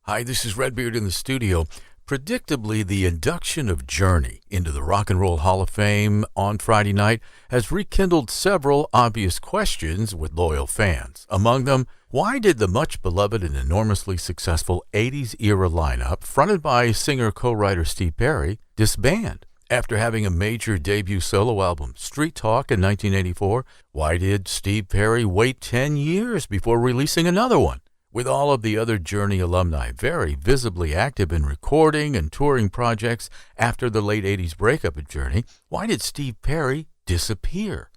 Hi, this is Redbeard in the studio. Predictably, the induction of Journey into the Rock and Roll Hall of Fame on Friday night has rekindled several obvious questions with loyal fans. Among them, why did the much beloved and enormously successful 80s era lineup, fronted by singer-co-writer Steve Perry, disband? After having a major debut solo album, Street Talk, in 1984, why did Steve Perry wait 10 years before releasing another one? With all of the other Journey alumni very visibly active in recording and touring projects after the late 80s breakup of Journey, why did Steve Perry disappear?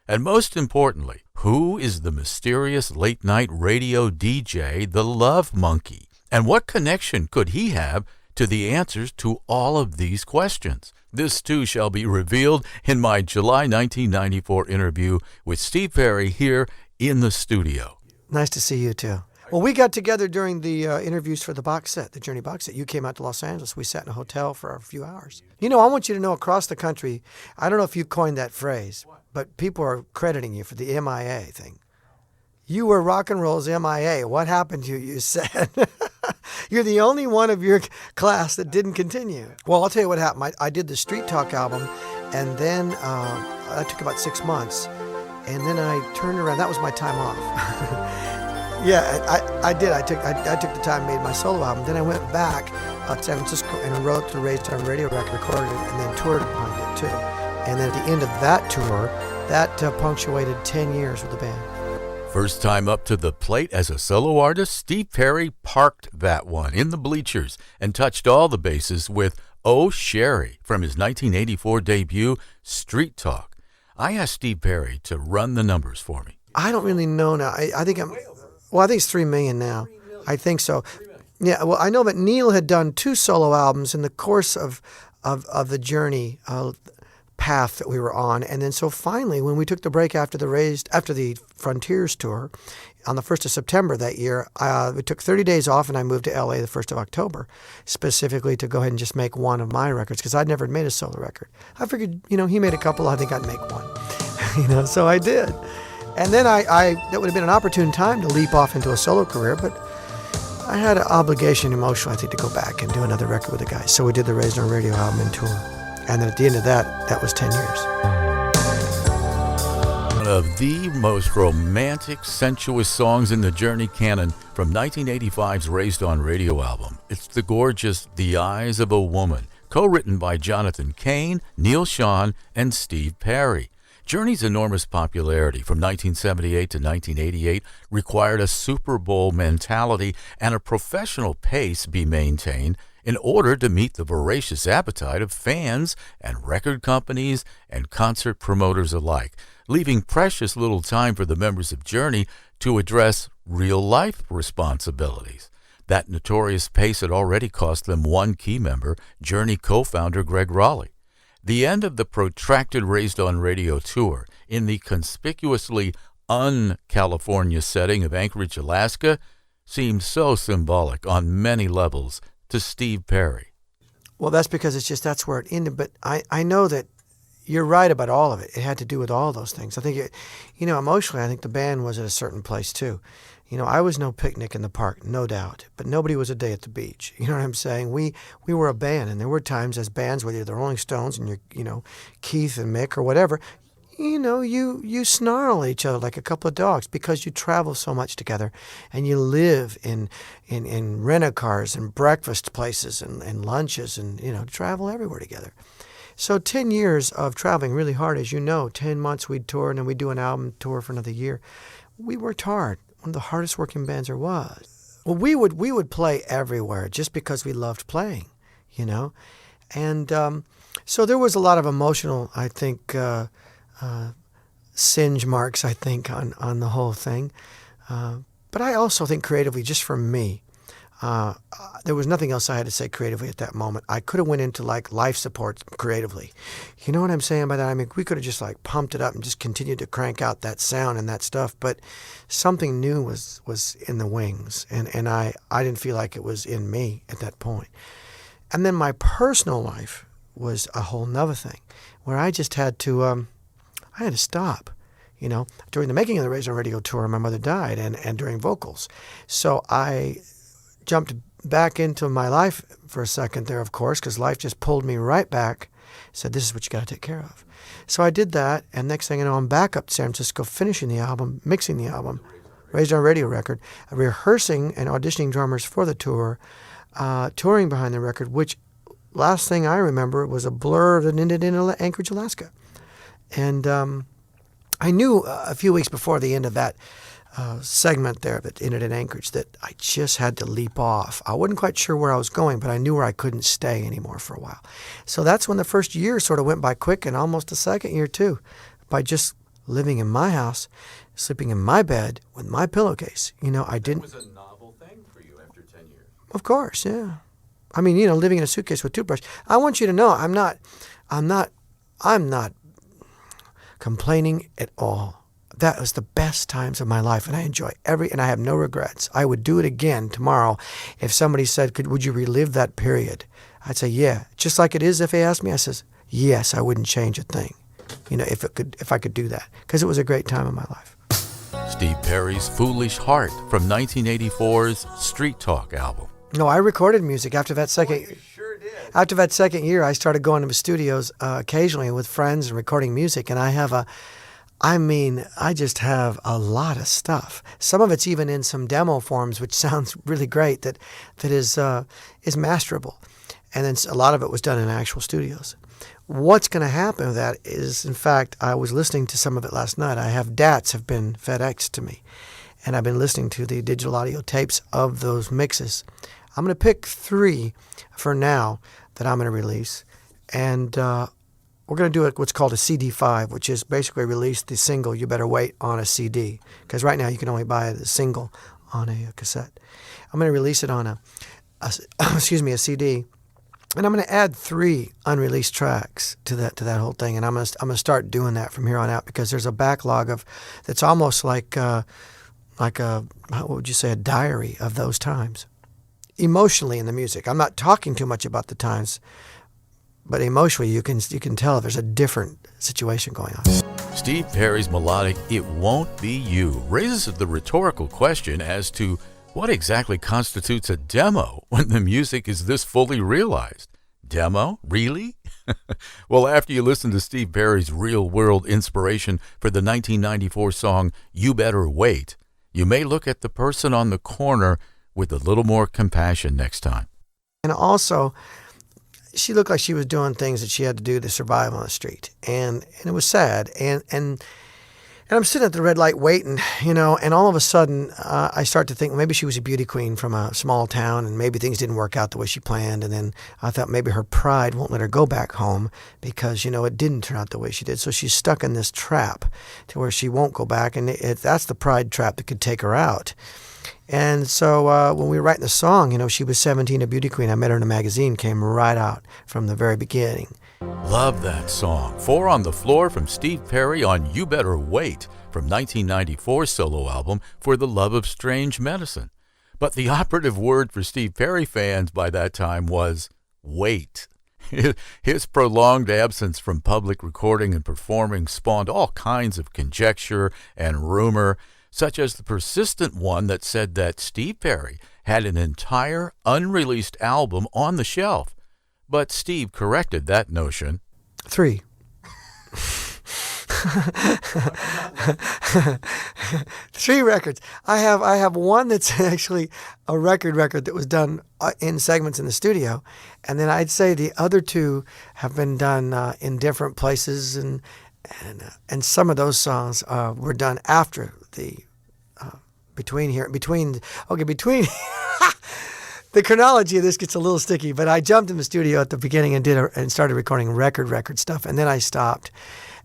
And most importantly, who is the mysterious late-night radio DJ, the Love Monkey? And what connection could he have to the answers to all of these questions? This too shall be revealed in my July 1994 interview with Steve Perry here in the studio. Nice to see you too. Well, we got together during the interviews for the box set, the Journey box set. You came out to Los Angeles. We sat in a hotel for a few hours. You know, I want you to know across the country, I don't know if you coined that phrase, but people are crediting you for the MIA thing. You were rock and roll's MIA. What happened to you, you said? You're the only one of your class that didn't continue. Well, I'll tell you what happened. I did the Street Talk album, and then that took about 6 months. And then I turned around. That was my time off. Yeah, I did. I took the time, made my solo album. Then I went back to San Francisco and wrote the Raised on Radio record, recorded it, and then toured behind it too. And then at the end of that tour, that punctuated 10 years with the band. First time up to the plate as a solo artist, Steve Perry parked that one in the bleachers and touched all the bases with Oh Sherry from his 1984 debut, Street Talk. I asked Steve Perry to run the numbers for me. I don't really know now. I think it's 3 million now. I think so. Yeah, well, I know that Neil had done 2 solo albums in the course of the Journey path that we were on. And then so finally, when we took the break after the Frontiers tour on the 1st of September that year, we took 30 days off and I moved to LA the 1st of October, specifically to go ahead and just make one of my records because I'd never made a solo record. I figured, he made a couple, I think I'd make one. So I did. And then that would have been an opportune time to leap off into a solo career, but I had an obligation emotionally, I think, to go back and do another record with the guys. So we did the Raised on Radio album and tour. And then at the end of that was 10 years. One of the most romantic, sensuous songs in the Journey canon from 1985's Raised on Radio album. It's the gorgeous The Eyes of a Woman, co-written by Jonathan Cain, Neal Schon, and Steve Perry. Journey's enormous popularity from 1978 to 1988 required a Super Bowl mentality and a professional pace be maintained in order to meet the voracious appetite of fans and record companies and concert promoters alike, leaving precious little time for the members of Journey to address real-life responsibilities. That notorious pace had already cost them one key member, Journey co-founder Gregg Rolie. The end of the protracted Raised on Radio tour in the conspicuously un-California setting of Anchorage, Alaska, seemed so symbolic on many levels to Steve Perry. Well, that's because that's where it ended. But I know that you're right about all of it. It had to do with all those things. I think, emotionally, I think the band was at a certain place too. I was no picnic in the park, no doubt, but nobody was a day at the beach. You know what I'm saying? We were a band, and there were times as bands, whether you're the Rolling Stones and you're, Keith and Mick or whatever, you snarl at each other like a couple of dogs because you travel so much together, and you live in rent-a-cars and breakfast places and lunches and, travel everywhere together. So 10 years of traveling really hard, as you know, 10 months we'd tour, and then we'd do an album tour for another year. We worked hard. One of the hardest working bands there was. Well, we would play everywhere just because we loved playing, And so there was a lot of emotional, I think, singe marks, I think, on the whole thing. But I also think creatively, just for me, there was nothing else I had to say creatively at that moment. I could have went into life support creatively. You know what I'm saying by that? I mean, we could have just pumped it up and just continued to crank out that sound and that stuff. But something new was in the wings, and I didn't feel like it was in me at that point. And then my personal life was a whole nother thing, where I just had to stop. During the making of the Raised on Radio tour, my mother died, and during vocals. So I jumped back into my life for a second there, of course, because life just pulled me right back. Said, this is what you got to take care of. So I did that, and next thing you know, I'm back up to San Francisco, finishing the album, mixing the album, Raised on Radio record, rehearsing and auditioning drummers for the tour, touring behind the record, which last thing I remember was a blur that ended in Anchorage, Alaska. And I knew a few weeks before the end of that segment there that ended in Anchorage that I just had to leap off. I wasn't quite sure where I was going, but I knew where I couldn't stay anymore for a while. So that's when the first year sort of went by quick, and almost the second year too, by just living in my house, sleeping in my bed with my pillowcase. I didn't. It was a novel thing for you after 10 years. Of course, yeah. I mean, living in a suitcase with toothbrush. I want you to know I'm not complaining at all. That was the best times of my life, and I enjoy and I have no regrets. I would do it again tomorrow if somebody said, would you relive that period? I'd say, yeah. Just like it is if they asked me, I says, yes, I wouldn't change a thing, if I could do that, because it was a great time in my life. Steve Perry's Foolish Heart from 1984's Street Talk album. No, I recorded music after that second. You sure did. After that second year, I started going to the studios occasionally with friends and recording music, and I just have a lot of stuff. Some of it's even in some demo forms, which sounds really great, that is masterable. And then a lot of it was done in actual studios. What's going to happen with that is, in fact, I was listening to some of it last night. DATs have been FedExed to me, and I've been listening to the digital audio tapes of those mixes. I'm going to pick 3 for now that I'm going to release, and we're going to do what's called a CD5, which is basically release the single You Better Wait on a CD, because right now you can only buy the single on a cassette. I'm going to release it on a CD, and I'm going to add 3 unreleased tracks to that whole thing, and I'm going to start doing that from here on out, because there's a backlog that's almost like a what would you say, a diary of those times, emotionally in the music. I'm not talking too much about the times, but emotionally, you can tell there's a different situation going on. Steve Perry's melodic "It Won't Be You" raises the rhetorical question as to what exactly constitutes a demo when the music is this fully realized. Demo? Really? Well, after you listen to Steve Perry's real-world inspiration for the 1994 song "You Better Wait," you may look at the person on the corner with a little more compassion next time. And also, she looked like she was doing things that she had to do to survive on the street, and it was sad. And I'm sitting at the red light waiting, and all of a sudden I start to think maybe she was a beauty queen from a small town, and maybe things didn't work out the way she planned. And then I thought maybe her pride won't let her go back home because it didn't turn out the way she did. So she's stuck in this trap to where she won't go back, and that's the pride trap that could take her out. And so when we were writing the song, she was 17, a beauty queen. I met her in a magazine, came right out from the very beginning. Love that song. 4 on the Floor from Steve Perry on You Better Wait from 1994's solo album For the Love of Strange Medicine. But the operative word for Steve Perry fans by that time was wait. His prolonged absence from public recording and performing spawned all kinds of conjecture and rumor, such as the persistent one that said that Steve Perry had an entire unreleased album on the shelf. But Steve corrected that notion. 3. 3 records. I have one that's actually a record that was done in segments in the studio, and then I'd say the other 2 have been done in different places, and some of those songs were done after the between. The chronology of this gets a little sticky, but I jumped in the studio at the beginning and started recording record stuff, and then I stopped,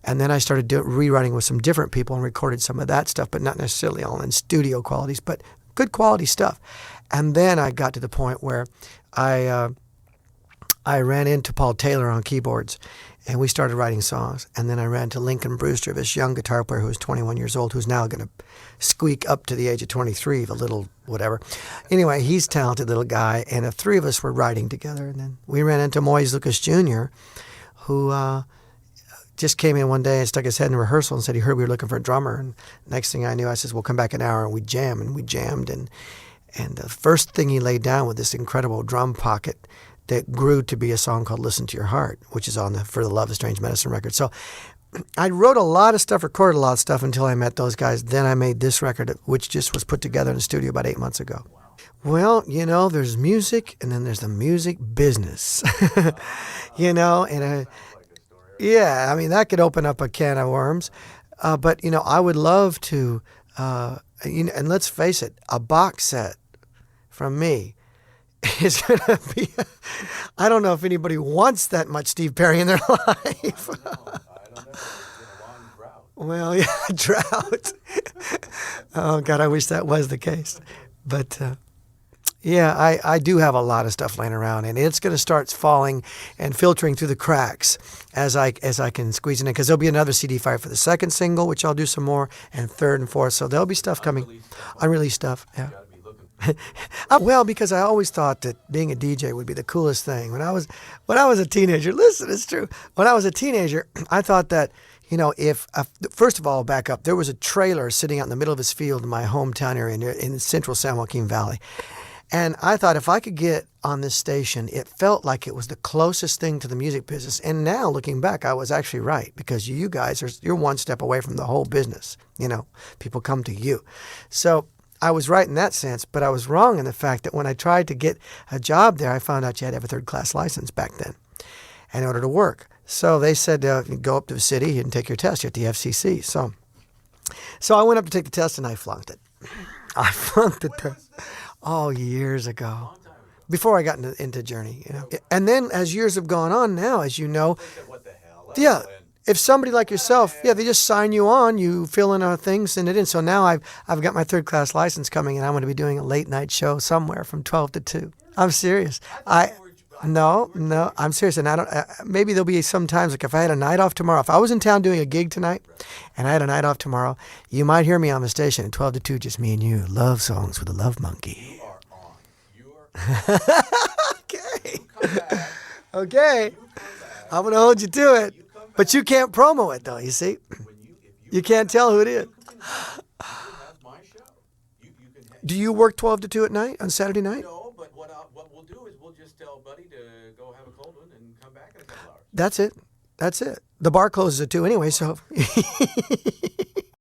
and then I started rewriting with some different people and recorded some of that stuff, but not necessarily all in studio qualities, but good quality stuff. And then I got to the point where I ran into Paul Taylor on keyboards, and we started writing songs. And then I ran to Lincoln Brewster, this young guitar player who was 21 years old, who's now going to squeak up to the age of 23, a little whatever. Anyway, he's a talented little guy, and the 3 of us were writing together. And then we ran into Moise Lucas Jr., who just came in one day and stuck his head in rehearsal and said he heard we were looking for a drummer. And next thing I knew, I said, well, come back an hour, and we jammed. And the first thing he laid down with this incredible drum pocket that grew to be a song called Listen to Your Heart, which is on the For the Love of Strange Medicine record. So I wrote a lot of stuff, recorded a lot of stuff until I met those guys. Then I made this record, which just was put together in the studio about 8 months ago. Well, there's music, and then there's the music business, yeah, I mean, that could open up a can of worms. But, I would love to, and let's face it, a box set from me is going to be, I don't know if anybody wants that much Steve Perry in their life. Well, yeah, drought. Oh, God, I wish that was the case. But, yeah, I do have a lot of stuff laying around, and it's going to start falling and filtering through the cracks as I can squeeze it in, because there'll be another CD fire for the second single, which I'll do some more, and third and fourth. So there'll be stuff coming, unreleased stuff. Yeah. Well, because I always thought that being a DJ would be the coolest thing. When I was a teenager, listen, it's true. When I was a teenager, I thought that, if first of all, back up, there was a trailer sitting out in the middle of his field in my hometown area in central San Joaquin Valley. And I thought if I could get on this station, it felt like it was the closest thing to the music business. And now looking back, I was actually right, because you guys you're one step away from the whole business. People come to you. So I was right in that sense, but I was wrong in the fact that when I tried to get a job there, I found out you had to have a third-class license back then in order to work. So they said, go up to the city and take your test at the FCC. So I went up to take the test, and I flunked it. I flunked the test. Oh, years ago, before I got into Journey, And then as years have gone on now, as you know, yeah, if somebody like yourself, they just sign you on, you fill in our things, send it in. So now I've got my third-class license coming, and I'm going to be doing a late-night show somewhere from 12 to 2. I'm serious. No, I'm serious. And I don't, maybe there'll be some times, like if I had a night off tomorrow, if I was in town doing a gig tonight and I had a night off tomorrow, you might hear me on the station at 12 to 2, just me and you, love songs with the Love Monkey. You are on. Okay. I'm going to hold you to it. But you can't promo it, though, you see? You can't tell who it is. Do you work 12 to 2 at night on Saturday night? No, but what we'll do is we'll just tell Buddy to go have a cold one and come back in a couple hours. That's it. The bar closes at 2 anyway, so...